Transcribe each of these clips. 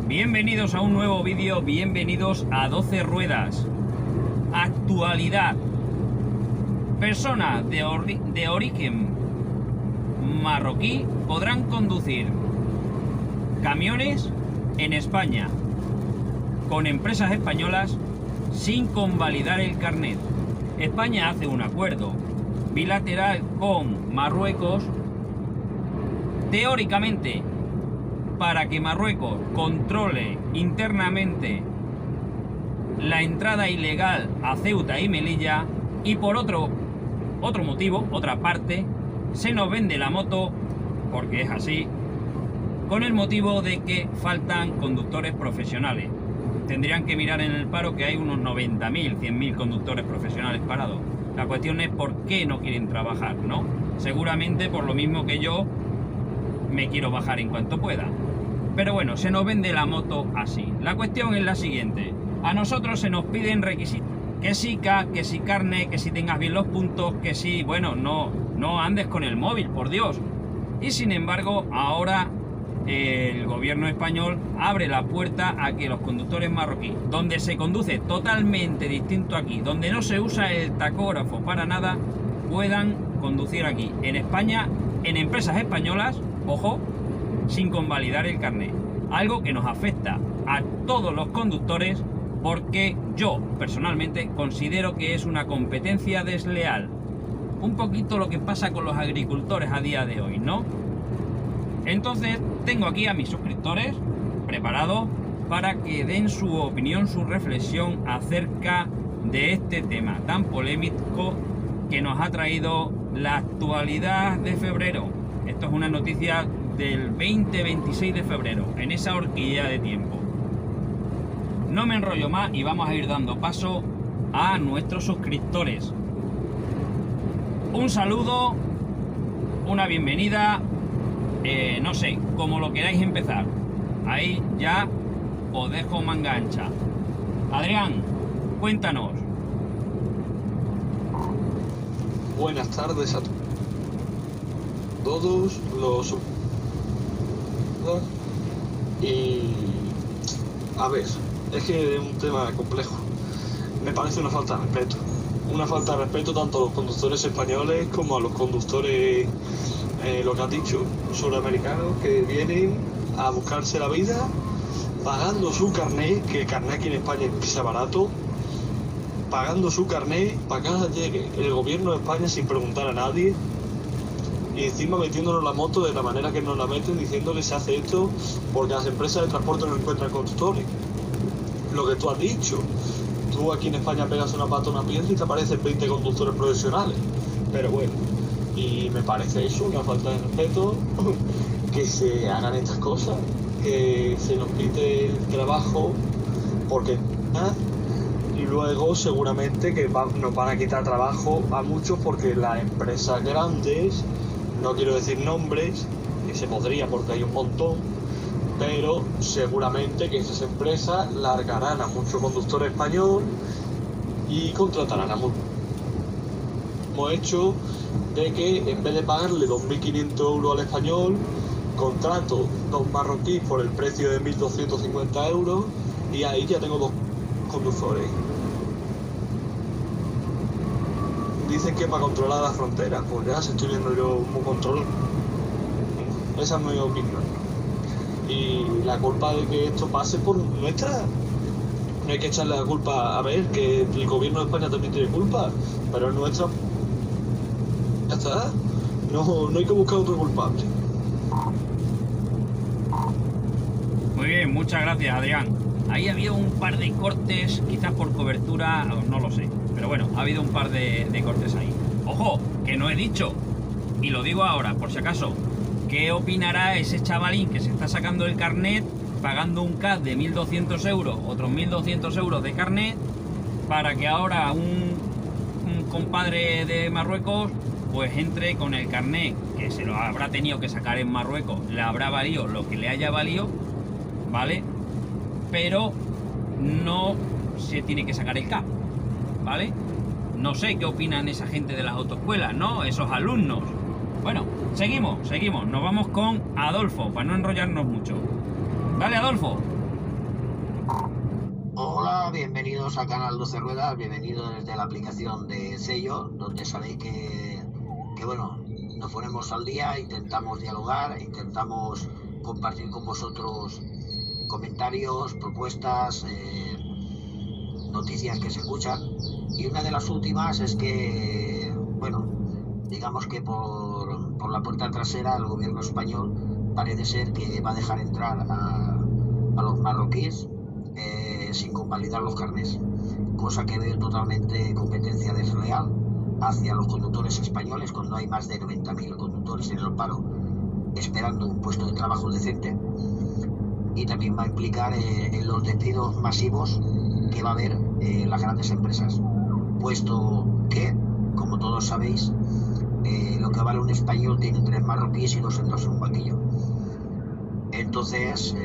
Bienvenidos a un nuevo vídeo, bienvenidos a 12 ruedas. Actualidad. Personas de origen marroquí podrán conducir camiones en España con empresas españolas sin convalidar el carnet. España hace un acuerdo bilateral con Marruecos, teóricamente, para que Marruecos controle internamente la entrada ilegal a Ceuta y Melilla, y por otro motivo, otra parte, se nos vende la moto, porque es así, con el motivo de que faltan conductores profesionales. Tendrían que mirar en el paro que hay unos 90.000, 100.000 conductores profesionales parados. La cuestión es por qué no quieren trabajar, ¿no? Seguramente por lo mismo que yo me quiero bajar en cuanto pueda. Pero bueno, se nos vende la moto así. La cuestión es la siguiente. A nosotros se nos piden requisitos. Que si CAC, que si carne, que si tengas bien los puntos, que si... Bueno, no andes con el móvil, por Dios. Y sin embargo, ahora el gobierno español abre la puerta a que los conductores marroquíes, donde se conduce totalmente distinto aquí, donde no se usa el tacógrafo para nada, puedan conducir aquí, en España, en empresas españolas, ojo, sin convalidar el carnet. Algo que nos afecta a todos los conductores, porque yo personalmente considero que es una competencia desleal. Un poquito lo que pasa con los agricultores a día de hoy, ¿no? Entonces tengo aquí a mis suscriptores preparados para que den su opinión, su reflexión acerca de este tema tan polémico que nos ha traído la actualidad de febrero. Esto es una noticia del 20-26 de febrero, en esa horquilla de tiempo. No me enrollo más y vamos a ir dando paso a nuestros suscriptores. Un saludo, una bienvenida, no sé, como lo queráis empezar. Ahí ya os dejo manga ancha. Adrián, cuéntanos. Buenas tardes a todos los... Y... a ver, es que es un tema complejo. Me parece una falta de respeto. Una falta de respeto tanto a los conductores españoles como a los conductores, lo que has dicho, sudamericanos, que vienen a buscarse la vida pagando su carnet, que el carnet aquí en España es barato, pagando su carnet para que llegue el gobierno de España sin preguntar a nadie, y encima metiéndonos la moto de la manera que nos la meten, diciendo que se hace esto porque las empresas de transporte no encuentran conductores. Lo que tú has dicho, tú aquí en España pegas una pata a una piedra y te aparecen 20 conductores profesionales. Pero bueno, y me parece eso una falta de respeto, que se hagan estas cosas, que se nos quite el trabajo, porque y luego seguramente que nos van a quitar trabajo a muchos, porque las empresas grandes, no quiero decir nombres, que se podría porque hay un montón, pero seguramente que esas empresas largarán a mucho conductor español y contratarán a muchos. Hemos hecho de que en vez de pagarle 2.500 euros al español, contrato dos marroquíes por el precio de 1.250 euros y ahí ya tengo dos conductores. Dicen que para controlar la frontera, pues ya se estoy viendo yo un control. Esa es mi opinión. Y la culpa de que esto pase por nuestra. No hay que echarle la culpa, a ver, que el gobierno de España también tiene culpa, pero es nuestra. Ya está. No hay que buscar otro culpable. Muy bien, muchas gracias, Adrián. Ahí había un par de cortes, quizás por cobertura, no lo sé. Pero bueno, ha habido un par de cortes ahí. ¡Ojo! Que no he dicho, y lo digo ahora, por si acaso, ¿qué opinará ese chavalín que se está sacando el carnet pagando un CAD de 1.200 euros, otros 1.200 euros de carnet, para que ahora un compadre de Marruecos pues entre con el carnet que se lo habrá tenido que sacar en Marruecos, le habrá valido lo que le haya valido, ¿vale? Pero no se tiene que sacar el CAP, ¿vale? No sé qué opinan esa gente de las autoescuelas, ¿no? Esos alumnos. Bueno, seguimos. Nos vamos con Adolfo, para no enrollarnos mucho. Dale, Adolfo. bienvenidos a Canal 12 Ruedas, bienvenidos desde la aplicación de Sello, donde sabéis que bueno, nos ponemos al día, intentamos dialogar, intentamos compartir con vosotros comentarios, propuestas, noticias que se escuchan. Y una de las últimas es que, bueno, digamos que por la puerta trasera el gobierno español parece ser que va a dejar entrar a los marroquíes sin convalidar los carnés, cosa que veo totalmente competencia desleal hacia los conductores españoles cuando hay más de 90.000 conductores en el paro esperando un puesto de trabajo decente, y también va a implicar en los despidos masivos que va a haber en las grandes empresas, puesto que, como todos sabéis, lo que vale un español tiene 3 marroquíes y 2 en un banquillo. Entonces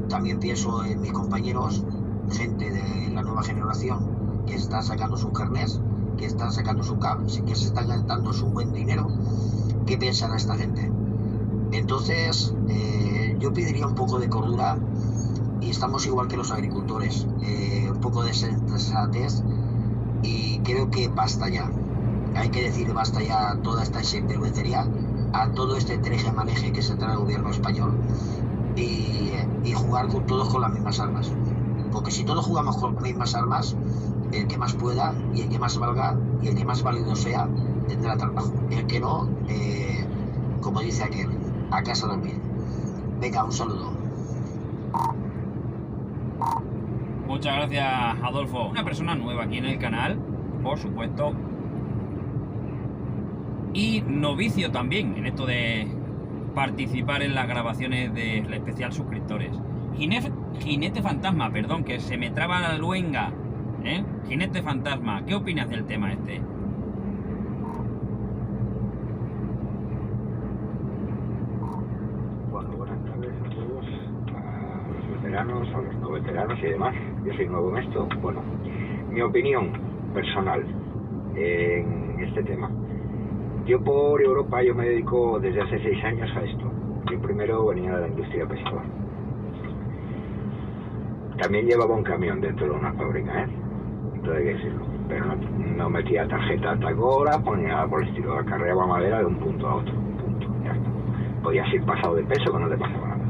también pienso en mis compañeros, gente de la nueva generación que está sacando sus carnés, que están sacando su CAP, que se están gastando su buen dinero. ¿Qué piensan esta gente? Entonces yo pediría un poco de cordura, y estamos igual que los agricultores, un poco de sensatez, y creo que basta ya. Hay que decir basta ya a toda esta sinvergüencería, a todo este teje-maneje que se trae el gobierno español, y jugar con todos con las mismas armas. Porque si todos jugamos con las mismas armas, el que más pueda y el que más valga y el que más válido sea tendrá trabajo. El que no, como dice aquel, a casa dormir. Venga, un saludo. Muchas gracias, Adolfo. Una persona nueva aquí en el canal, por supuesto, y novicio también en esto de participar en las grabaciones del especial suscriptores. Jinete Fantasma, perdón, que se me traba la luenga, ¿eh? Jinete Fantasma, ¿qué opinas del tema este? Bueno, buenas tardes a todos, a los veteranos, a los no veteranos y demás. Yo soy nuevo en esto. Bueno, mi opinión personal en este tema. Yo por Europa me dedico desde hace 6 años a esto. Yo primero venía de la industria pesquera. También llevaba un camión dentro de una fábrica, todo hay que decirlo. Pero no metía tarjeta a tal hora, ponía nada por el estilo. Acarreaba madera de un punto a otro. Punto, ya está. Podías ir pasado de peso, que no te pasaba nada.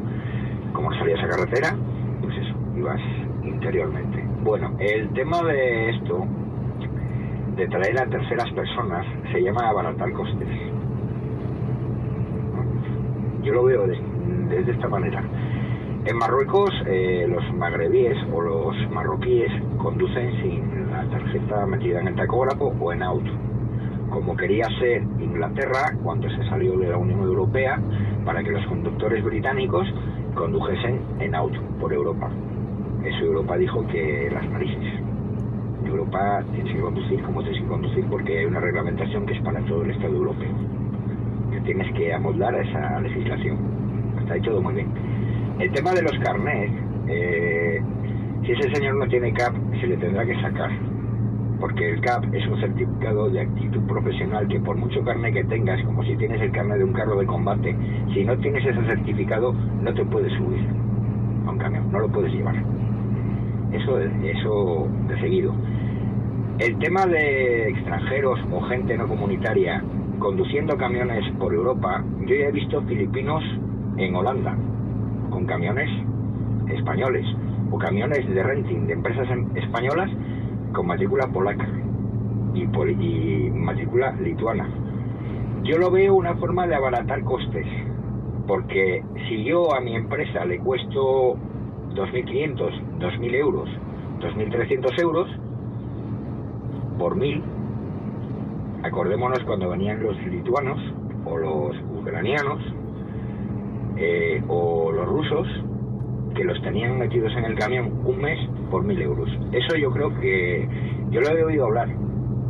Como salías a carretera, pues eso, ibas interiormente. Bueno, el tema de esto, de traer a terceras personas, se llama abaratar costes. Yo lo veo desde esta manera. En Marruecos, los magrebíes o los marroquíes conducen sin la tarjeta metida en el tacógrafo o en auto, como quería ser Inglaterra cuando se salió de la Unión Europea, para que los conductores británicos condujesen en auto por Europa. Eso Europa dijo que las narices. Europa tienes que conducir como tienes que conducir, porque hay una reglamentación que es para todo el Estado europeo, que tienes que amoldar a esa legislación. Hasta ahí todo muy bien. El tema de los carnés, si ese señor no tiene CAP, se le tendrá que sacar, porque el CAP es un certificado de actitud profesional que, por mucho carné que tengas, como si tienes el carné de un carro de combate, si no tienes ese certificado no te puedes subir a un camión, no lo puedes llevar. Eso de seguido. El tema de extranjeros o gente no comunitaria conduciendo camiones por Europa, yo ya he visto filipinos en Holanda con camiones españoles, o camiones de renting de empresas españolas con matrícula polaca y matrícula lituana. Yo lo veo una forma de abaratar costes, porque si yo a mi empresa le cuesto 2.500, 2.000 euros, 2.300 euros por 1.000, acordémonos cuando venían los lituanos o los ucranianos o los rusos, que los tenían metidos en el camión un mes por 1.000 euros. Eso yo creo que yo lo he oído hablar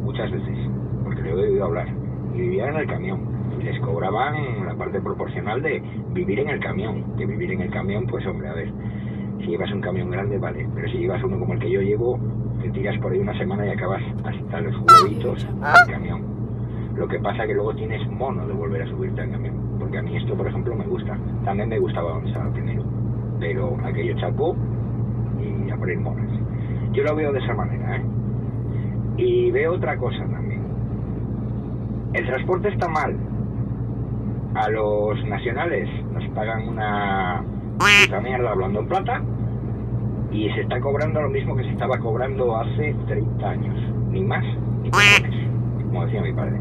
muchas veces, porque lo he oído hablar, y vivían en el camión y les cobraban la parte proporcional de vivir en el camión. Que vivir en el camión, pues hombre, a ver, si llevas un camión grande vale, pero si llevas uno como el que yo llevo, te tiras por ahí una semana y acabas hasta los huevitos del camión. Lo que pasa que luego tienes mono de volver a subirte al camión, porque a mí esto, por ejemplo, me gusta. También me gustaba donde estaba primero, pero aquello chapó y a poner monas. Yo lo veo de esa manera, ¿eh? Y veo otra cosa también. El transporte está mal. A los nacionales nos pagan una puta mierda hablando en plata y se está cobrando lo mismo que se estaba cobrando hace 30 años. Ni más ni cojones, como decía mi padre.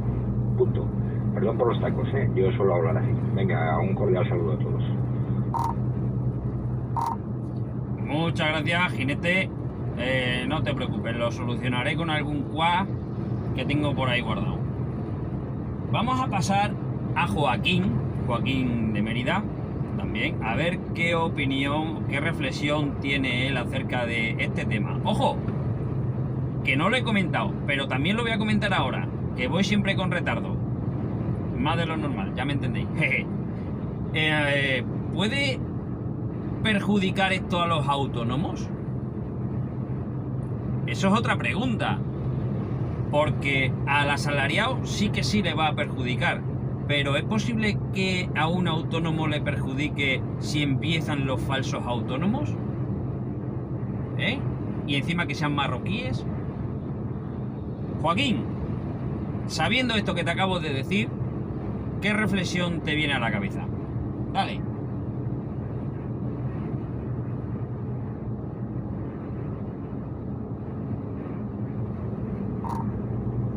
Punto. Perdón por los tacos, ¿eh? Yo suelo hablar así. Venga, un cordial saludo a todos. Muchas gracias, jinete. No te preocupes, lo solucionaré con algún cuá que tengo por ahí guardado. Vamos a pasar a Joaquín de Mérida, también, a ver qué opinión, qué reflexión tiene él acerca de este tema. ¡Ojo! Que no lo he comentado, pero también lo voy a comentar ahora, que voy siempre con retardo. Más de lo normal, ya me entendéis. ¿Puede perjudicar esto a los autónomos? Eso es otra pregunta. Porque al asalariado sí que sí le va a perjudicar. Pero ¿es posible que a un autónomo le perjudique si empiezan los falsos autónomos? ¿Eh? Y encima que sean marroquíes. Joaquín, sabiendo esto que te acabo de decir, ¿qué reflexión te viene a la cabeza? Dale.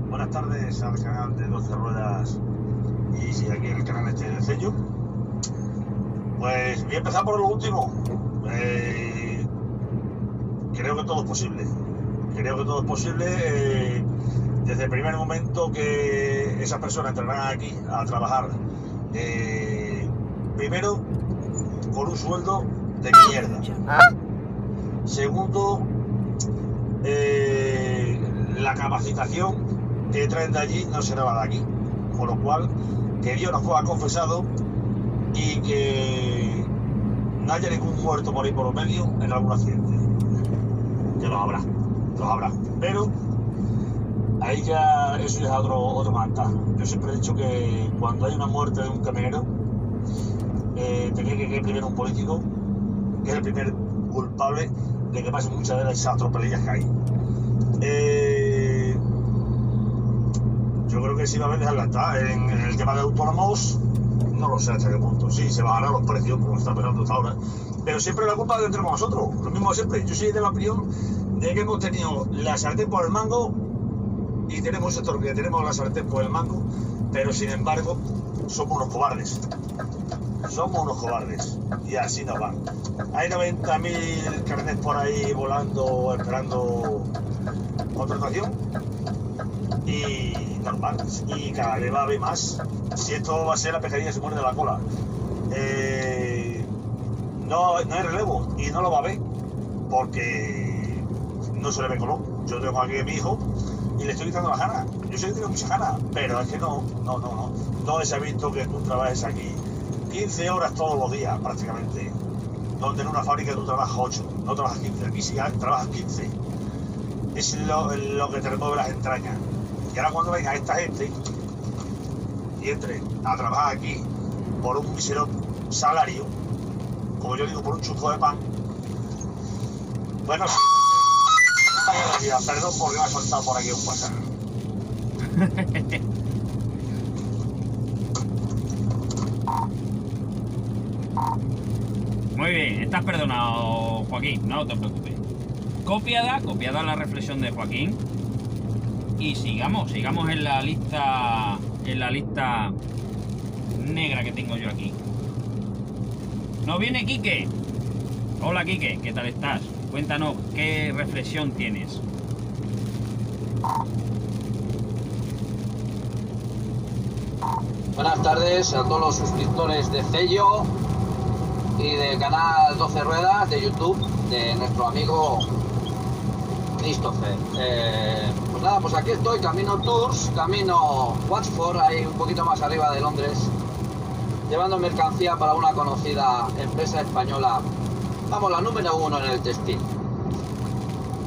Buenas tardes al canal de 12 Ruedas y si aquí en el canal este de Cello. Pues voy a empezar por lo último. Creo que todo es posible. Creo que todo es posible desde el primer momento que esas personas entrarán aquí a trabajar. Primero, con un sueldo de mierda. Segundo, la capacitación que traen de allí no será la de aquí, con lo cual que Dios nos fue confesado y que no haya ningún muerto por ahí por los medios en algún accidente, que los habrá, pero ahí ya eso ya es otro manta. Yo siempre he dicho que cuando hay una muerte de un camionero tenía que ir primero un político, que es el primer culpable de que pasen muchas de esas atropelillas que hay. Yo creo que sí va a haber desalentar en el tema de autónomos. No lo sé hasta qué punto. Sí, se bajarán los precios como está pasando hasta ahora, pero siempre la culpa la tenemos nosotros, lo mismo de siempre. Yo soy de la opinión de que hemos tenido la sartén por el mango y tenemos un sector que tenemos la sartén por el mango, pero sin embargo somos unos cobardes. Somos unos cobardes y así nos van. Hay 90.000 carnets por ahí volando, esperando contratación y normal. Y cada vez va a haber más. Si esto va a ser la pescadilla que se muerde la cola. No hay relevo y no lo va a haber porque no se le ve color. Yo tengo aquí a mi hijo y le estoy quitando las ganas. Yo sé que tengo muchas ganas, pero es que no es visto que tú trabajes aquí 15 horas todos los días prácticamente, donde en una fábrica tú trabajas 8, no trabajas 15, aquí sí trabajas 15. Es lo que te remueve las entrañas. Y ahora cuando venga esta gente y entre a trabajar aquí por un mísero salario, como yo digo, por un chuzo de pan, bueno, perdón porque me ha soltado por aquí un WhatsApp. Muy bien, estás perdonado, Joaquín, no te preocupes. Copiada la reflexión de Joaquín. Y sigamos en la lista negra que tengo yo aquí. ¿No viene Quique? Hola Quique, ¿qué tal estás? Cuéntanos, ¿qué reflexión tienes? Buenas tardes a todos los suscriptores de Cello y del canal 12 Ruedas de YouTube de nuestro amigo Christopher. Pues nada, pues aquí estoy, camino Tours, camino Watford, ahí un poquito más arriba de Londres, llevando mercancía para una conocida empresa española, vamos, la número 1 en el textil.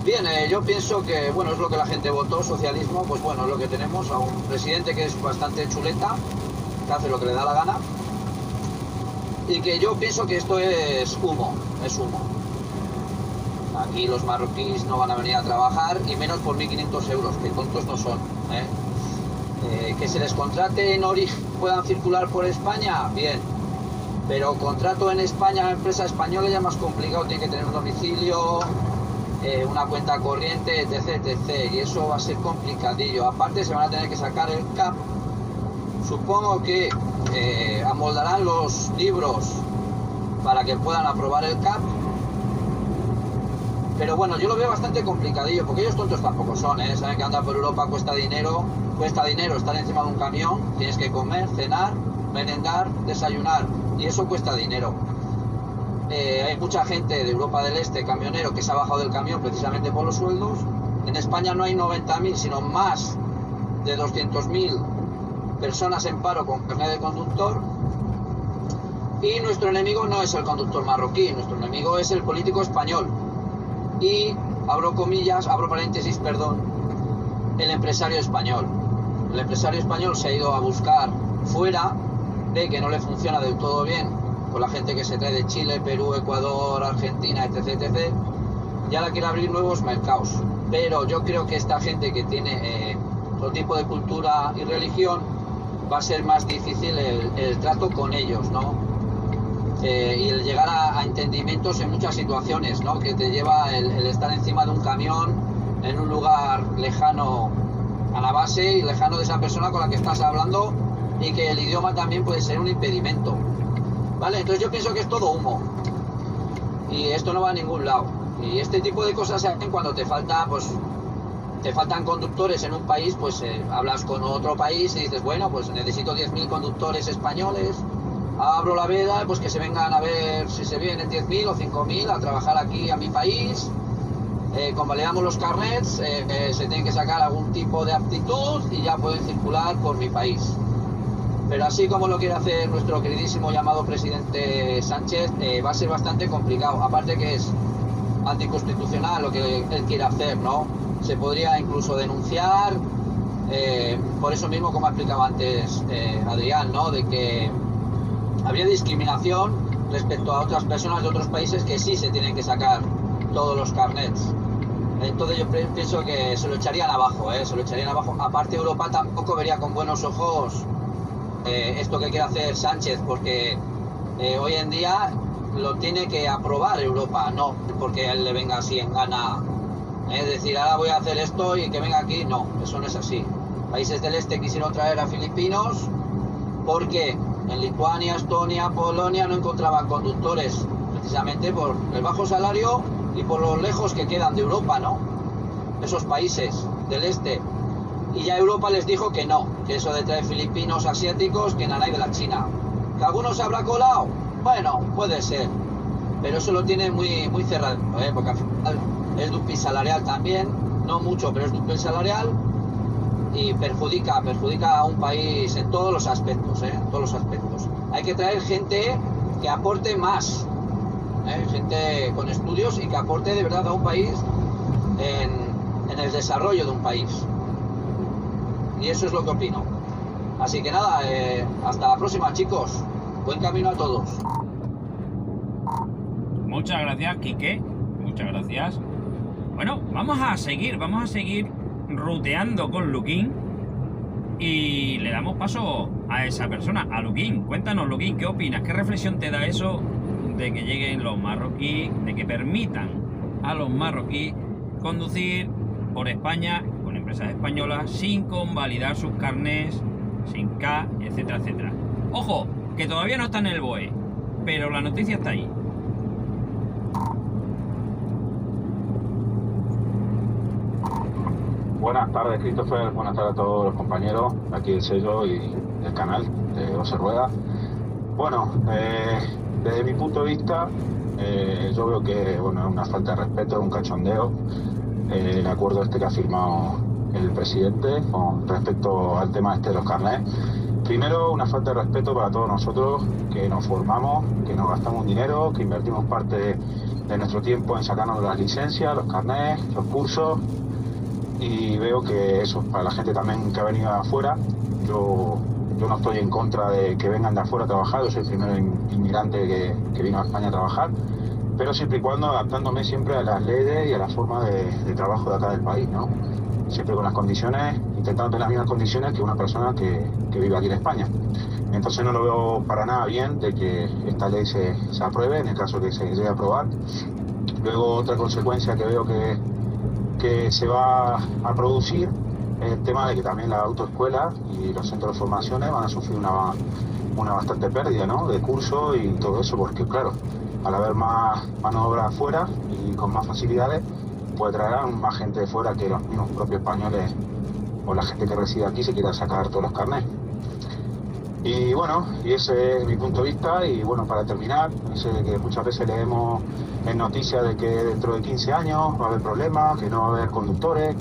Bien, yo pienso que, bueno, es lo que la gente votó, socialismo, pues bueno, es lo que tenemos, a un presidente que es bastante chuleta, que hace lo que le da la gana, y que yo pienso que esto es humo, Aquí los marroquíes no van a venir a trabajar y menos por 1.500 euros, que tontos no son, ¿eh? Que se les contrate en origen, puedan circular por España, bien. Pero contrato en España a empresa española ya es más complicado, tiene que tener un domicilio, una cuenta corriente, etc, etc. Y eso va a ser complicadillo. Aparte se van a tener que sacar el CAP. Supongo que amoldarán los libros para que puedan aprobar el CAP. Pero bueno, yo lo veo bastante complicadillo, porque ellos tontos tampoco son, ¿eh? Saben que andar por Europa cuesta dinero estar encima de un camión, tienes que comer, cenar, merendar, desayunar, y eso cuesta dinero. Hay mucha gente de Europa del Este, camionero, que se ha bajado del camión precisamente por los sueldos. En España no hay 90.000, sino más de 200.000 personas en paro con carnet de conductor. Y nuestro enemigo no es el conductor marroquí, nuestro enemigo es el político español. Y, abro comillas, abro paréntesis, perdón, el empresario español. El empresario español se ha ido a buscar fuera, ve que no le funciona del todo bien con la gente que se trae de Chile, Perú, Ecuador, Argentina, etc, etc, y ahora quiere abrir nuevos mercados. Pero yo creo que esta gente que tiene otro tipo de cultura y religión, va a ser más difícil el trato con ellos, ¿no? Y el llegar a entendimientos en muchas situaciones, ¿no? Que te lleva el estar encima de un camión en un lugar lejano a la base y lejano de esa persona con la que estás hablando, y que el idioma también puede ser un impedimento, ¿vale? Entonces yo pienso que es todo humo y esto no va a ningún lado, y este tipo de cosas se hacen cuando te faltan conductores en un país. Pues hablas con otro país y dices, bueno, pues necesito 10.000 conductores españoles, abro la veda, pues que se vengan a ver si se vienen 10.000 o 5.000 a trabajar aquí a mi país. Convalidamos los carnets, se tienen que sacar algún tipo de aptitud y ya pueden circular por mi país. Pero así como lo quiere hacer nuestro queridísimo llamado presidente Sánchez, va a ser bastante complicado. Aparte que es anticonstitucional lo que él quiere hacer, ¿no? Se podría incluso denunciar, por eso mismo, como ha explicado antes Adrián, ¿no? De que habría discriminación respecto a otras personas de otros países que sí se tienen que sacar todos los carnets. Entonces yo pienso que se lo echarían abajo, se lo echarían abajo. Aparte, Europa tampoco vería con buenos ojos esto que quiere hacer Sánchez, porque hoy en día lo tiene que aprobar Europa, no porque a él le venga así en gana, decir ahora voy a hacer esto y que venga aquí. No, eso no es así. Países del este quisieron traer a filipinos porque en Lituania, Estonia, Polonia no encontraban conductores, precisamente por el bajo salario y por lo lejos que quedan de Europa, ¿no? Esos países del este. Y ya Europa les dijo que no, que eso de traer filipinos, asiáticos, que nada hay de la China. ¿Que algunos se habrá colado? Bueno, puede ser, pero eso lo tiene muy, muy cerrado, porque al final es dumping salarial también, no mucho, pero es dumping salarial, y perjudica a un país en todos los aspectos, en todos los aspectos. Hay que traer gente que aporte más, gente con estudios y que aporte de verdad a un país en el desarrollo de un país. Y eso es lo que opino. Así que nada, hasta la próxima, chicos. Buen camino a todos. Muchas gracias, Quique. Muchas gracias. Bueno, vamos a seguir ruteando con Luquín y le damos paso a esa persona, a Luquín. Cuéntanos, Luquín, ¿qué opinas? ¿Qué reflexión te da eso de que lleguen los marroquíes, de que permitan a los marroquíes conducir por España con empresas españolas sin convalidar sus carnés, sin K, etcétera, etcétera? Ojo, que todavía no está en el BOE, pero la noticia está ahí. Buenas tardes, Christopher. Buenas tardes a todos los compañeros aquí del sello y del canal de José Rueda. Bueno, desde mi punto de vista, yo veo que es una falta de respeto, un cachondeo, el acuerdo que ha firmado el presidente con respecto al tema de los carnés. Primero, una falta de respeto para todos nosotros que nos formamos, que nos gastamos dinero, que invertimos parte de nuestro tiempo en sacarnos las licencias, los carnés, los cursos. Y veo que eso para la gente también que ha venido de afuera. Yo no estoy en contra de que vengan de afuera a trabajar. Yo soy el primer inmigrante que vino a España a trabajar, pero siempre y cuando adaptándome siempre a las leyes y a la forma de trabajo de acá del país, ¿no? Siempre con las condiciones, intentando tener las mismas condiciones que una persona que vive aquí en España. Entonces no lo veo para nada bien de que esta ley se apruebe, en el caso que se llegue a aprobar. Luego otra consecuencia que veo que se va a producir es el tema de que también las autoescuelas y los centros de formaciones van a sufrir una bastante pérdida, ¿no?, de cursos y todo eso, porque claro, al haber más mano de obra afuera y con más facilidades, pues traerán más gente de fuera que los mismos propios españoles o la gente que reside aquí se quiera sacar todos los carnés. Y bueno, y ese es mi punto de vista. Y bueno, para terminar, sé que muchas veces leemos en noticias de que dentro de 15 años va a haber problemas, que no va a haber conductores,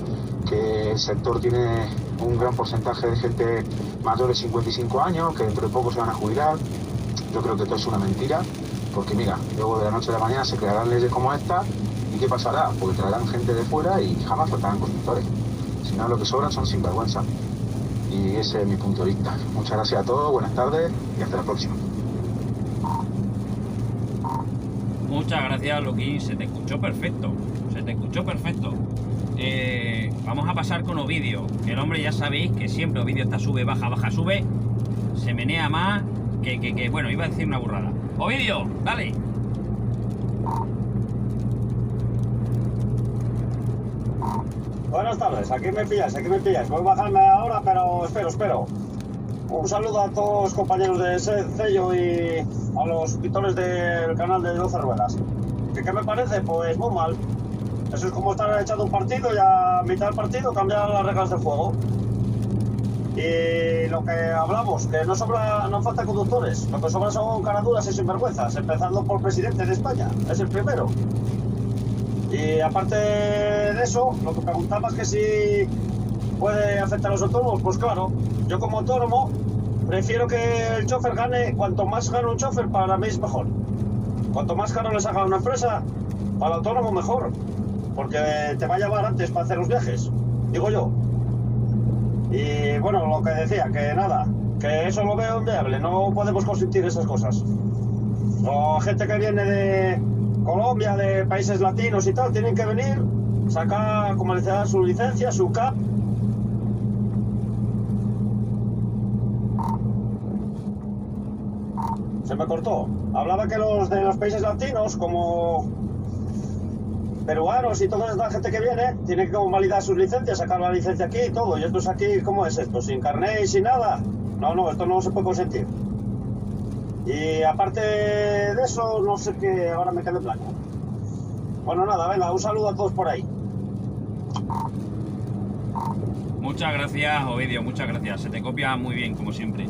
que el sector tiene un gran porcentaje de gente mayor de 55 años, que dentro de poco se van a jubilar. Yo creo que todo es una mentira, porque mira, luego de la noche a la mañana se crearán leyes como esta, ¿y qué pasará? Porque traerán gente de fuera y jamás faltarán conductores. Si no, lo que sobran son sinvergüenza. Y ese es mi punto de vista. Muchas gracias a todos, buenas tardes y hasta la próxima. Muchas gracias, Luqui. Se te escuchó perfecto. Se te escuchó perfecto. Vamos a pasar con Ovidio. El hombre, ya sabéis que siempre Ovidio está sube, baja, baja, sube. Se menea más que bueno, iba a decir una burrada. Ovidio, dale. Buenas tardes, aquí me pilláis. Voy a bajarme ahora, pero espero. Un saludo a todos los compañeros de Cello y a los pintores del canal de 12 ruedas. ¿Qué me parece? Pues muy mal. Eso es como estar echando un partido y a mitad del partido cambiar las reglas del juego. Y lo que hablamos, que no faltan conductores, lo que sobran son caraduras y sinvergüenzas, empezando por el presidente de España, es el primero. Y aparte de eso, lo que preguntabas que si puede afectar a los autónomos, pues claro, yo como autónomo prefiero que el chofer gane, cuanto más gana un chofer para mí es mejor. Cuanto más caro les haga una empresa, para el autónomo mejor, porque te va a llevar antes para hacer los viajes, digo yo. Y bueno, lo que decía, que nada, que eso lo veo inviable, no podemos consentir esas cosas. La gente que viene de Colombia, de países latinos y tal, tienen que venir, sacar, comercializar su licencia, su CAP. Se me cortó. Hablaba que los de los países latinos, como peruanos y toda esta gente que viene, tienen que validar sus licencias, sacar la licencia aquí y todo. Y esto es aquí, ¿cómo es esto? ¿Sin carnet y sin nada? No, esto no se puede consentir. Y aparte de eso, no sé qué, ahora me quedé blanco. Bueno, nada, venga, un saludo a todos por ahí. Muchas gracias, Ovidio, muchas gracias. Se te copia muy bien, como siempre.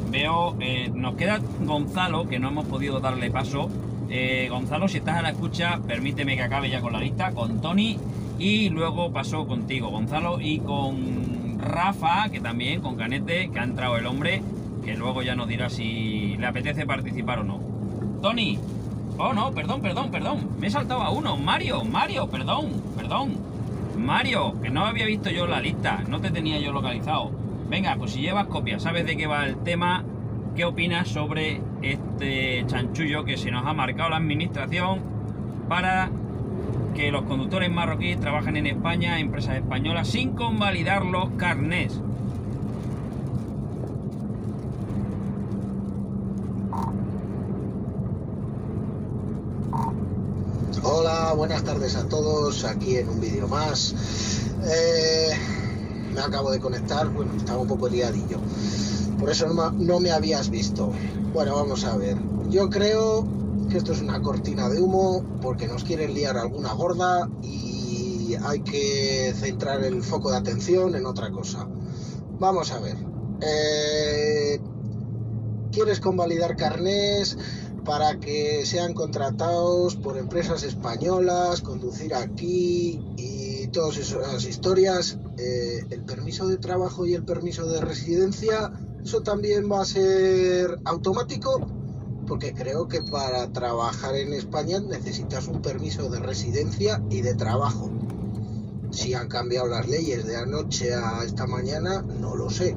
Veo, nos queda Gonzalo, que no hemos podido darle paso. Gonzalo, si estás a la escucha, permíteme que acabe ya con la lista, con Tony, y luego paso contigo, Gonzalo, y con Rafa, que también, con Canete, que ha entrado el hombre, que luego ya nos dirá si le apetece participar o no. Tony. Oh, no, perdón. Me he saltado a uno. Mario, perdón. Mario, que no había visto yo la lista, no te tenía yo localizado. Venga, pues si llevas copia, sabes de qué va el tema, ¿qué opinas sobre este chanchullo que se nos ha marcado la administración para que los conductores marroquíes trabajen en España, empresas españolas, sin convalidar los carnés? Hola, buenas tardes a todos, aquí en un vídeo más. Me acabo de conectar, bueno, estaba un poco liadillo, por eso no me habías visto. Bueno, vamos a ver, yo creo que esto es una cortina de humo porque nos quieren liar alguna gorda y hay que centrar el foco de atención en otra cosa. Vamos a ver, ¿quieres convalidar carnés para que sean contratados por empresas españolas, conducir aquí y todas esas historias? El permiso de trabajo y el permiso de residencia, ¿eso también va a ser automático? Porque creo que para trabajar en España necesitas un permiso de residencia y de trabajo. Si han cambiado las leyes de anoche a esta mañana, no lo sé.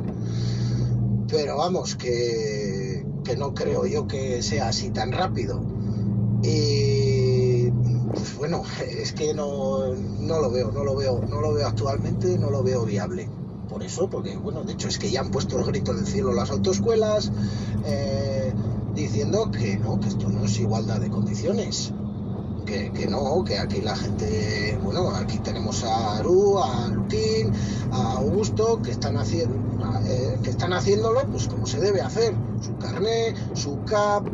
Pero vamos, que no creo yo que sea así tan rápido. Y bueno, es que no lo veo actualmente, no lo veo viable. Por eso, porque bueno, de hecho es que ya han puesto el grito en el cielo las autoescuelas, diciendo que no, que esto no es igualdad de condiciones, que no, que aquí la gente, bueno, aquí tenemos a Aru, a Luquín, a Augusto, que están haciéndolo pues como se debe hacer, su carné, su CAP,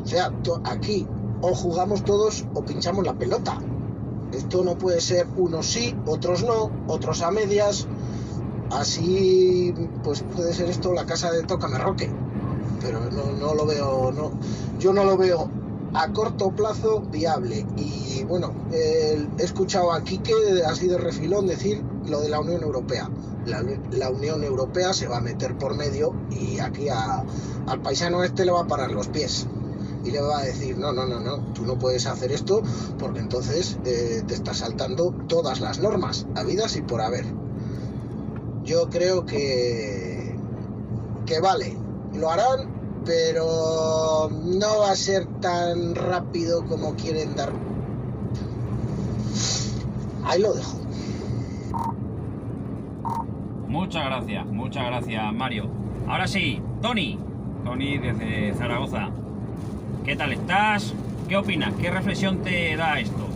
o sea, aquí o jugamos todos o pinchamos la pelota. Esto no puede ser unos sí, otros no, otros a medias. Así pues puede ser esto la casa de Tócame Roque, pero no lo veo, yo no lo veo a corto plazo viable. Y bueno, he escuchado a Quique así de refilón decir lo de la Unión Europea. La Unión Europea se va a meter por medio y aquí al paisano este le va a parar los pies y le va a decir no, tú no puedes hacer esto porque entonces te estás saltando todas las normas habidas y por haber. Yo creo que vale, lo harán, pero no va a ser tan rápido como quieren dar. Ahí lo dejo. Muchas gracias, Mario. Ahora sí, Tony desde Zaragoza. ¿Qué tal estás? ¿Qué opinas? ¿Qué reflexión te da esto?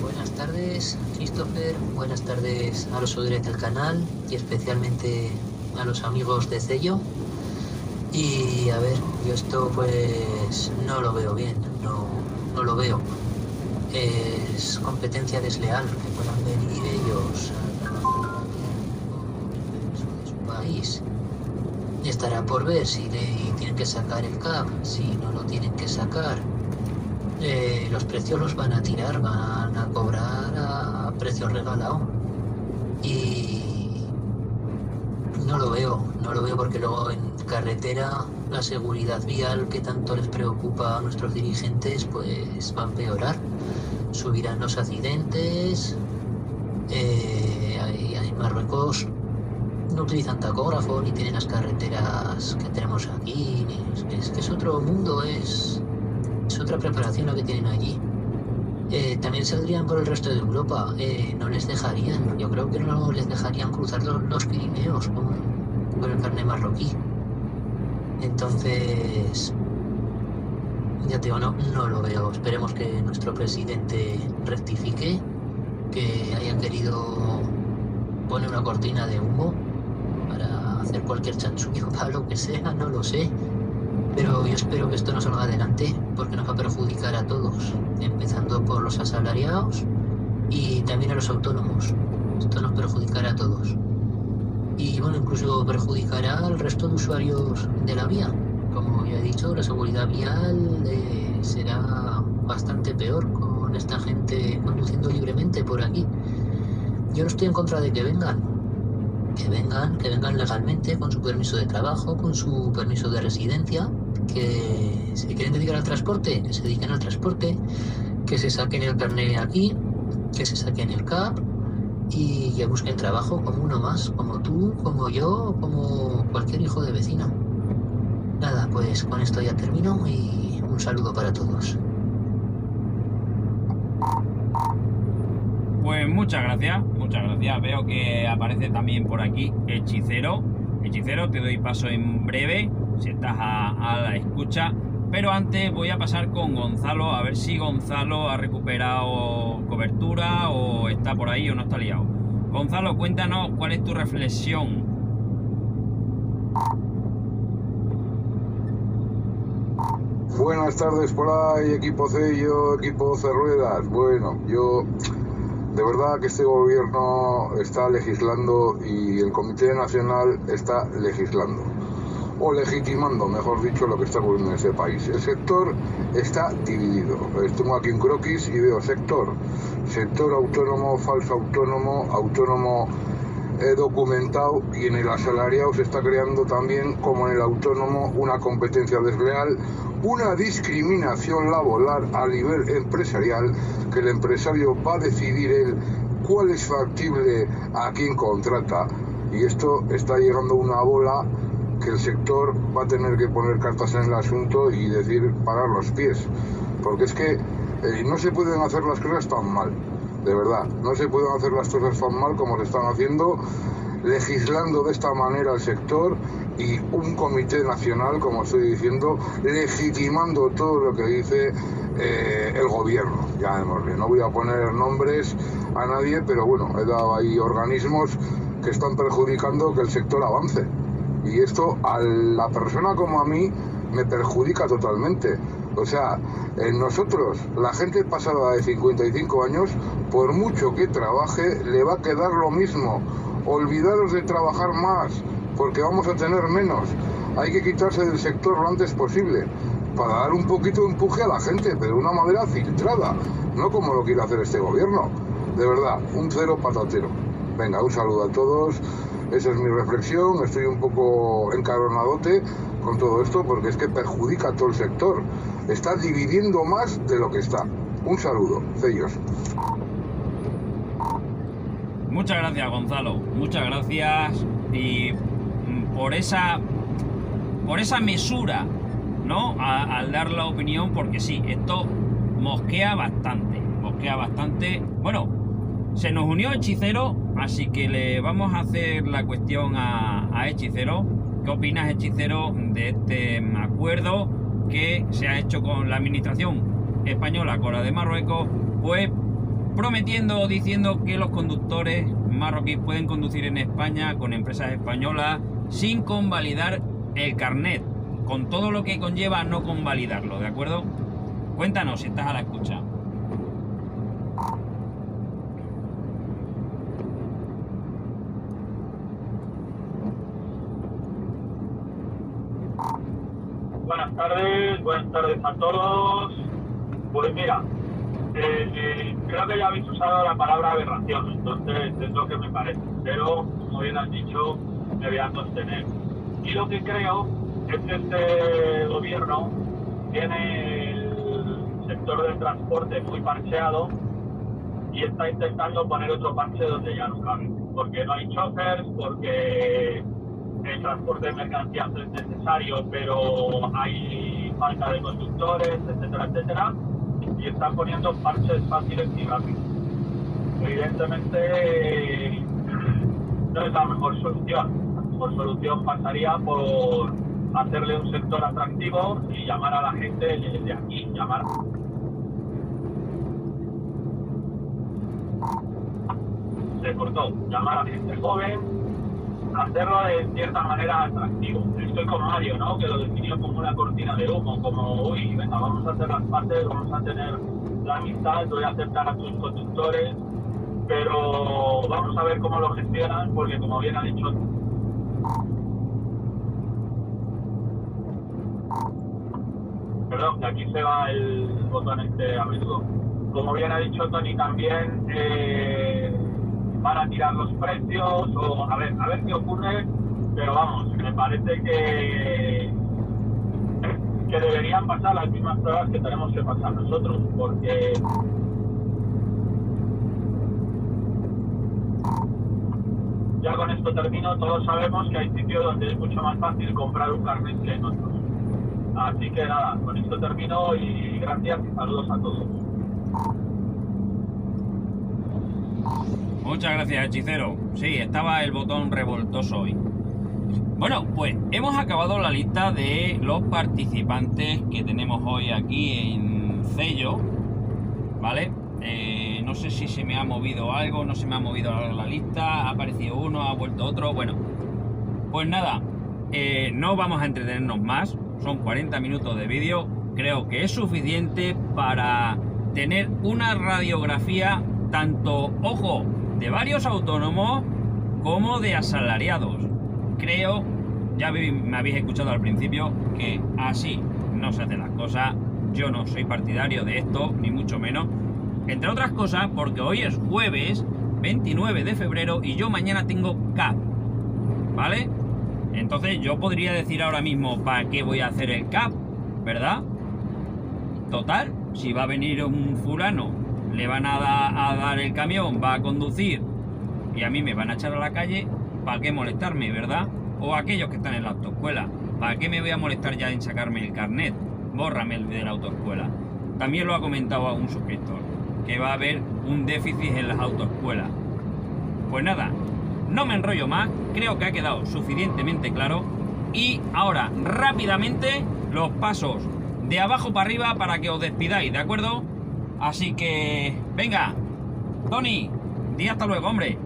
Buenas tardes, Christopher. Buenas tardes a los seguidores del canal y especialmente a los amigos de Cello. Y a ver, yo esto pues no lo veo bien, no lo veo. Es competencia desleal que puedan venir ellos a de su país. Y estará por ver si tienen que sacar el CAP, si no lo tienen que sacar. Los precios los van a tirar, van a cobrar a precio regalado. Y no lo veo porque luego en carretera la seguridad vial que tanto les preocupa a nuestros dirigentes pues va a empeorar. Subirán los accidentes. En Marruecos no utilizan tacógrafo ni tienen las carreteras que tenemos aquí. Es que es otro mundo, es otra preparación la que tienen allí. También saldrían por el resto de Europa. No les dejarían, yo creo que no les dejarían cruzar los Pirineos con el carné marroquí. Entonces, ya te digo, no lo veo. Esperemos que nuestro presidente rectifique, que haya querido poner una cortina de humo para hacer cualquier chanchullo, para lo que sea, no lo sé. Pero yo espero que esto no salga adelante porque nos va a perjudicar a todos, empezando por los asalariados y también a los autónomos. Esto nos perjudicará a todos. Y bueno, incluso perjudicará al resto de usuarios de la vía. Como ya he dicho, la seguridad vial será bastante peor con esta gente conduciendo libremente por aquí. Yo no estoy en contra de que vengan legalmente, con su permiso de trabajo, con su permiso de residencia, que se quieren dedicar al transporte, que se dediquen al transporte, que se saquen el carnet aquí, que se saquen el CAP y que busquen trabajo como uno más, como tú, como yo, como cualquier hijo de vecino. Nada, pues con esto ya termino y un saludo para todos. Pues muchas gracias. Veo que aparece también por aquí Hechicero. Hechicero, te doy paso en breve, si estás a la escucha. Pero antes voy a pasar con Gonzalo, a ver si Gonzalo ha recuperado cobertura o está por ahí o no está liado. Gonzalo, cuéntanos cuál es tu reflexión. Buenas tardes por ahí, equipo Cello, equipo Cerruedas. Bueno, yo de verdad que este gobierno está legislando y el Comité Nacional está legislando o legitimando, mejor dicho, lo que está ocurriendo en ese país. El sector está dividido. Tengo aquí un croquis y veo sector autónomo, falso autónomo, autónomo documentado, y en el asalariado se está creando también, como en el autónomo, una competencia desleal, una discriminación laboral a nivel empresarial, que el empresario va a decidir él cuál es factible a quién contrata, y esto está llegando a una bola que el sector va a tener que poner cartas en el asunto y decir parar los pies, porque es que no se pueden hacer las cosas tan mal, de verdad, no se pueden hacer las cosas tan mal como se están haciendo, legislando de esta manera el sector y un comité nacional, como estoy diciendo, legitimando todo lo que dice el gobierno. Llamémosle, no voy a poner nombres a nadie, pero bueno, he dado ahí organismos que están perjudicando que el sector avance, y esto a la persona como a mí me perjudica totalmente. O sea, nosotros, la gente pasada de 55 años, por mucho que trabaje, le va a quedar lo mismo. Olvidaros de trabajar más, porque vamos a tener menos. Hay que quitarse del sector lo antes posible, para dar un poquito de empuje a la gente, pero de una manera filtrada, no como lo quiere hacer este gobierno. De verdad, un cero patatero. Venga, un saludo a todos, esa es mi reflexión, estoy un poco encaronadote con todo esto, porque es que perjudica a todo el sector, está dividiendo más de lo que está. Un saludo, Cellos. Muchas gracias, Gonzalo, muchas gracias, y por esa mesura, ¿no? Al dar la opinión, porque sí, esto mosquea bastante. Bueno, se nos unió Hechicero, así que le vamos a hacer la cuestión a Hechicero. ¿Qué opinas, Hechicero, de este acuerdo que se ha hecho con la administración española, con la de Marruecos, pues prometiendo o diciendo que los conductores marroquíes pueden conducir en España con empresas españolas sin convalidar el carnet, con todo lo que conlleva no convalidarlo, ¿de acuerdo? Cuéntanos si estás a la escucha. Buenas tardes a todos. Pues mira, creo que ya habéis usado la palabra aberración, entonces es lo que me parece, pero como bien has dicho, me voy a sostener. Y lo que creo es que este gobierno tiene el sector del transporte muy parcheado y está intentando poner otro parche donde ya no cabe, porque no hay chóferes, porque el transporte de mercancías es necesario, pero hay falta de conductores, etcétera, etcétera, y están poniendo parches fáciles y rápidos. Evidentemente no es la mejor solución. La mejor solución pasaría por hacerle un sector atractivo y llamar a la gente de aquí, llamar a gente joven, hacerlo de cierta manera atractivo. Estoy con Mario, ¿no? Que lo definió como una cortina de humo, como, uy, venga, vamos a hacer las partes, vamos a tener la amistad, voy a aceptar a tus conductores, pero vamos a ver cómo lo gestionan, porque como bien ha dicho... Perdón, que aquí se va el botón a menudo. Como bien ha dicho Tony también, van a tirar los precios, o a ver qué ocurre, pero vamos, me parece que deberían pasar las mismas pruebas que tenemos que pasar nosotros, porque ya con esto termino. Todos sabemos que hay sitios donde es mucho más fácil comprar un carnet que en otros. Así que nada, con esto termino y gracias y saludos a todos. Muchas gracias, Hechicero. Sí, estaba el botón revoltoso hoy. Bueno, pues hemos acabado la lista de los participantes que tenemos hoy aquí en Cello, ¿vale? No sé si se me ha movido algo, no se me ha movido la lista, ha aparecido uno, ha vuelto otro. Bueno, pues nada, no vamos a entretenernos más, son 40 minutos de vídeo, creo que es suficiente para tener una radiografía tanto, ojo, de varios autónomos como de asalariados. Creo, ya me habéis escuchado al principio, que así no se hacen las cosas. Yo no soy partidario de esto, ni mucho menos. Entre otras cosas, porque hoy es jueves 29 de febrero y yo mañana tengo CAP, ¿vale? Entonces yo podría decir ahora mismo, ¿para qué voy a hacer el CAP? ¿Verdad? Total, si va a venir un fulano, le van a dar el camión, va a conducir y a mí me van a echar a la calle, ¿para qué molestarme, verdad? o aquellos que están en la autoescuela. ¿Para qué me voy a molestar ya en sacarme el carnet? Bórrame el de la autoescuela. También lo ha comentado un suscriptor, que va a haber un déficit en las autoescuelas. Pues nada, no me enrollo más, creo que ha quedado suficientemente claro. Y ahora, rápidamente, los pasos de abajo para arriba para que os despidáis, ¿de acuerdo? Así que, venga, Tony, di hasta luego, hombre.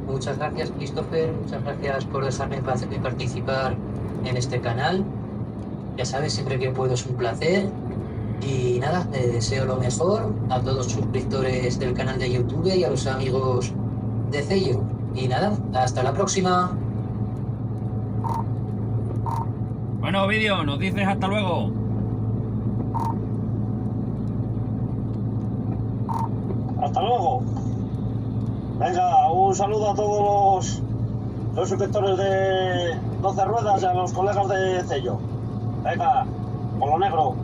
Muchas gracias, Christopher, muchas gracias por dejarme participar en este canal. Ya sabes, siempre que puedo es un placer. Y nada, les deseo lo mejor a todos los suscriptores del canal de YouTube y a los amigos de Cello. Y nada, hasta la próxima. Bueno, vídeo, nos dices hasta luego. Hasta luego. Venga, un saludo a todos los suscriptores de 12 Ruedas y a los colegas de Cello. Venga, por lo negro.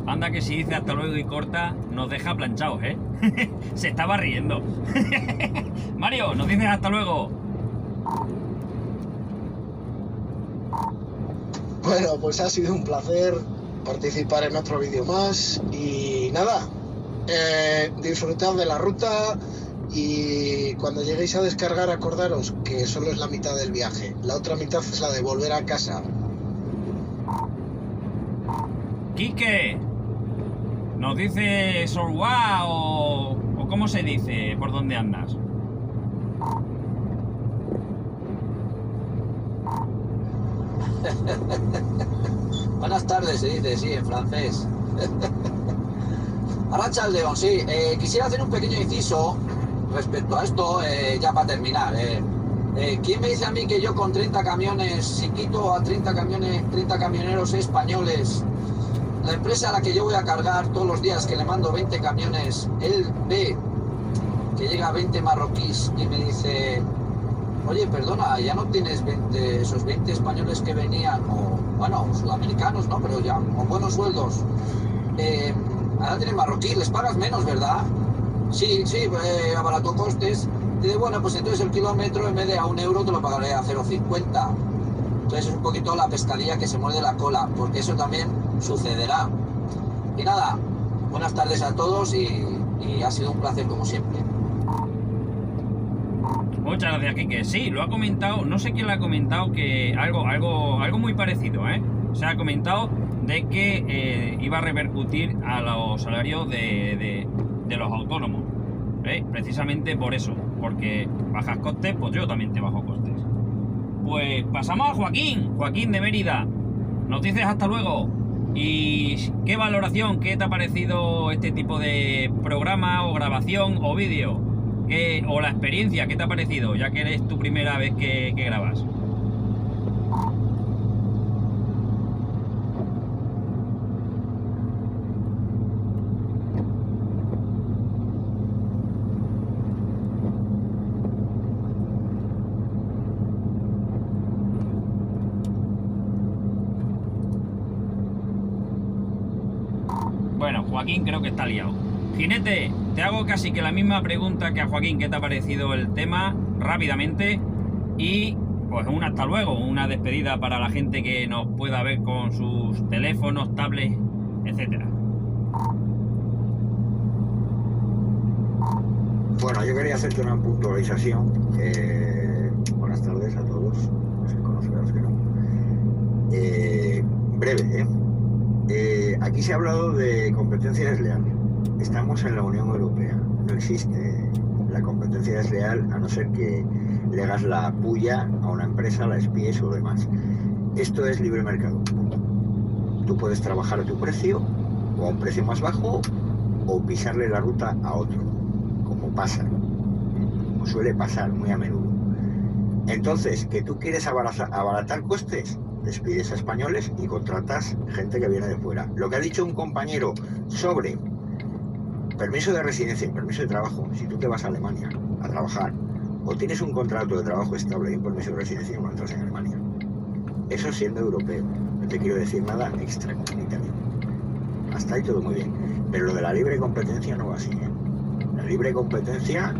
Anda que si dice hasta luego y corta, nos deja planchados, ¿eh? Se estaba riendo. Mario, nos dices hasta luego. Bueno, pues ha sido un placer participar en otro vídeo más y nada, disfrutad de la ruta y cuando lleguéis a descargar acordaros que solo es la mitad del viaje, la otra mitad es la de volver a casa. Quique, ¿nos dice Sorwa o cómo se dice por dónde andas? Buenas tardes, se dice, sí, en francés. Arracha el León, sí. Quisiera hacer un pequeño inciso respecto a esto, ya para terminar. ¿Quién me dice a mí que yo con 30 camiones, si quito a 30 camioneros españoles, la empresa a la que yo voy a cargar todos los días, que le mando 20 camiones, él ve que llega a 20 marroquíes y me dice: oye, perdona, ya no tienes esos 20 españoles que venían, o bueno, sudamericanos, ¿no? Pero ya con buenos sueldos. Ahora tienes marroquíes, les pagas menos, ¿verdad? Sí, abarató costes. Dice, bueno, pues entonces el kilómetro en vez de a €1 te lo pagaré a 0,50. Entonces es un poquito la pescadilla que se muerde la cola, porque eso también sucederá. Y nada, buenas tardes a todos y ha sido un placer como siempre. Muchas gracias, Quique. Sí, lo ha comentado, no sé quién lo ha comentado, que algo muy parecido, ¿eh? Se ha comentado de que iba a repercutir a los salarios de los autónomos, ¿eh? Precisamente por eso, porque bajas costes, pues yo también te bajo costes. Pues pasamos a Joaquín de Mérida. Nos dices hasta luego. ¿Y qué valoración, qué te ha parecido este tipo de programa o grabación o vídeo? O la experiencia, ¿qué te ha parecido? Ya que eres tu primera vez que grabas. Bueno, Joaquín creo que está liado. Jinete, te hago casi que la misma pregunta que a Joaquín, ¿qué te ha parecido el tema? Rápidamente. Y pues un hasta luego, una despedida para la gente que nos pueda ver con sus teléfonos, tablets, etcétera. Bueno, yo quería hacerte una puntualización. Buenas tardes a todos, los que conocen, los que no. Breve, aquí se ha hablado de competencia desleal. Estamos en la Unión Europea. No existe la competencia desleal a no ser que le hagas la puya a una empresa, la espíes o demás. Esto es libre mercado. Tú puedes trabajar a tu precio o a un precio más bajo o pisarle la ruta a otro, como pasa, como suele pasar muy a menudo. Entonces, que tú quieres abaratar costes, despides a españoles y contratas gente que viene de fuera. Lo que ha dicho un compañero sobre permiso de residencia y permiso de trabajo, si tú te vas a Alemania a trabajar o tienes un contrato de trabajo estable y un permiso de residencia cuando entras en Alemania, eso siendo europeo, no te quiero decir nada extracomunitario. hasta ahí todo muy bien. Pero lo de la libre competencia no va así, ¿eh? La libre competencia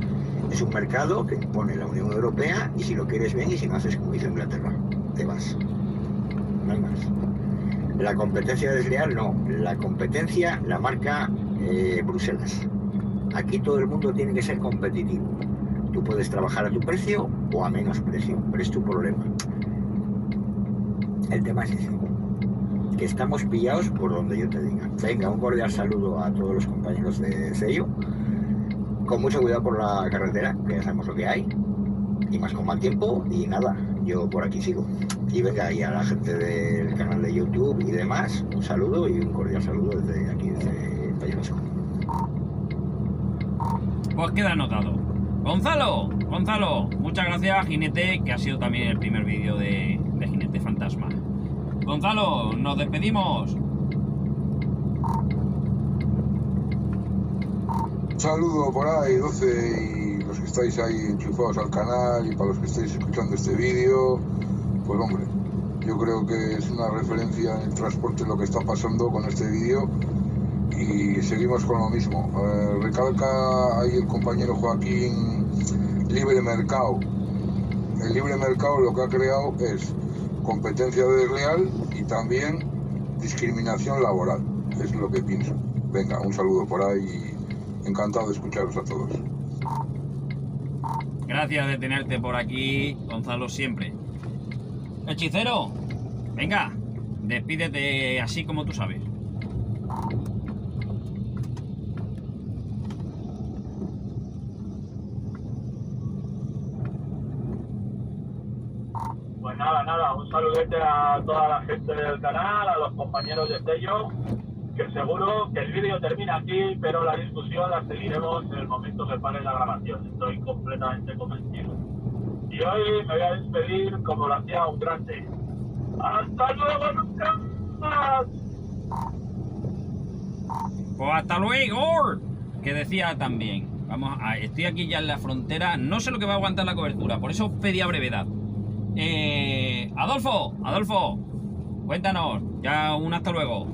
es un mercado que impone la Unión Europea y si lo quieres bien y si no haces como hizo Inglaterra, te vas. No hay más. La competencia desleal no, la competencia la marca Bruselas. Aquí todo el mundo tiene que ser competitivo. Tú puedes trabajar a tu precio o a menos precio, pero es tu problema. El tema es ese, que estamos pillados por donde yo te diga. Venga, un cordial saludo a todos los compañeros de Cello. Con mucho cuidado por la carretera, que ya sabemos lo que hay, y más con mal tiempo, y nada, yo por aquí sigo. Y venga, y a la gente del canal de YouTube y demás, un saludo y un cordial saludo desde aquí, desde País Vasco. Pues queda anotado. Gonzalo, muchas gracias, Jinete, que ha sido también el primer vídeo de Jinete Fantasma. Gonzalo, nos despedimos. Un saludo por ahí, 12, y los que estáis ahí enchufados al canal y para los que estáis escuchando este vídeo, pues hombre, yo creo que es una referencia en el transporte lo que está pasando con este vídeo y seguimos con lo mismo. Recalca ahí el compañero Joaquín, libre mercado. El libre mercado lo que ha creado es competencia desleal y también discriminación laboral, es lo que pienso. Venga, un saludo por ahí y encantado de escucharos a todos. Gracias de tenerte por aquí, Gonzalo, siempre. Hechicero, venga, despídete así como tú sabes. Pues nada, un saludete a toda la gente del canal, a los compañeros de Cello, que seguro que el vídeo termina aquí, pero la discusión la seguiremos en el momento que pare la grabación, estoy completamente convencido. Y hoy me voy a despedir como lo hacía un grande. ¡Hasta luego, nunca más! Pues hasta luego, que decía también. Estoy aquí ya en la frontera, no sé lo que va a aguantar la cobertura, por eso pedía brevedad. Adolfo, cuéntanos, ya un hasta luego.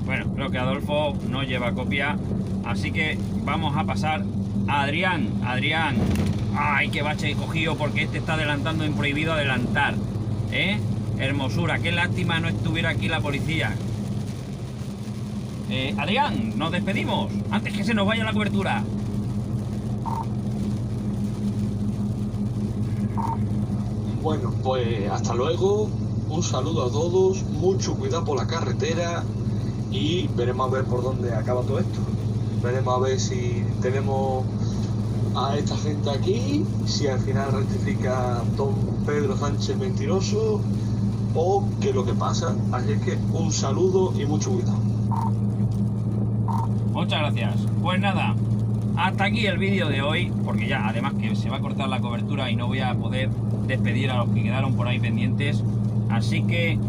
Bueno, creo que Adolfo no lleva copia, así que vamos a pasar a Adrián. Ay, qué bache he cogido porque este está adelantando en prohibido adelantar. Hermosura, qué lástima no estuviera aquí la policía. Adrián, nos despedimos antes que se nos vaya la cobertura. Bueno, pues hasta luego, un saludo a todos, mucho cuidado por la carretera y veremos a ver por dónde acaba todo esto. Veremos a ver si tenemos a esta gente aquí, si al final rectifica don Pedro Sánchez mentiroso o qué es lo que pasa. Así es que un saludo y mucho cuidado. Muchas gracias. Pues nada, hasta aquí el vídeo de hoy, porque ya además que se va a cortar la cobertura y no voy a poder despedir a los que quedaron por ahí pendientes. Así que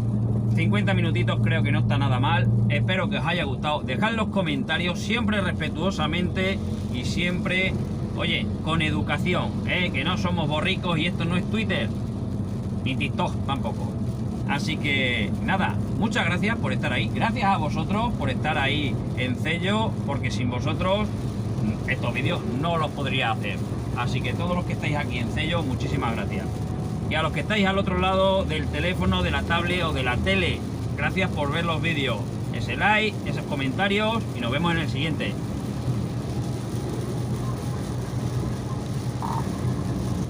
50 minutitos creo que no está nada mal. Espero que os haya gustado. Dejad los comentarios siempre respetuosamente y siempre, oye, con educación, que no somos borricos y esto no es Twitter ni TikTok tampoco. Así que nada, muchas gracias por estar ahí. Gracias a vosotros por estar ahí en Cello, porque sin vosotros estos vídeos no los podría hacer. Así que todos los que estáis aquí en Cello, muchísimas gracias. Y a los que estáis al otro lado del teléfono, de la tablet o de la tele, gracias por ver los vídeos. Ese like, esos comentarios y nos vemos en el siguiente.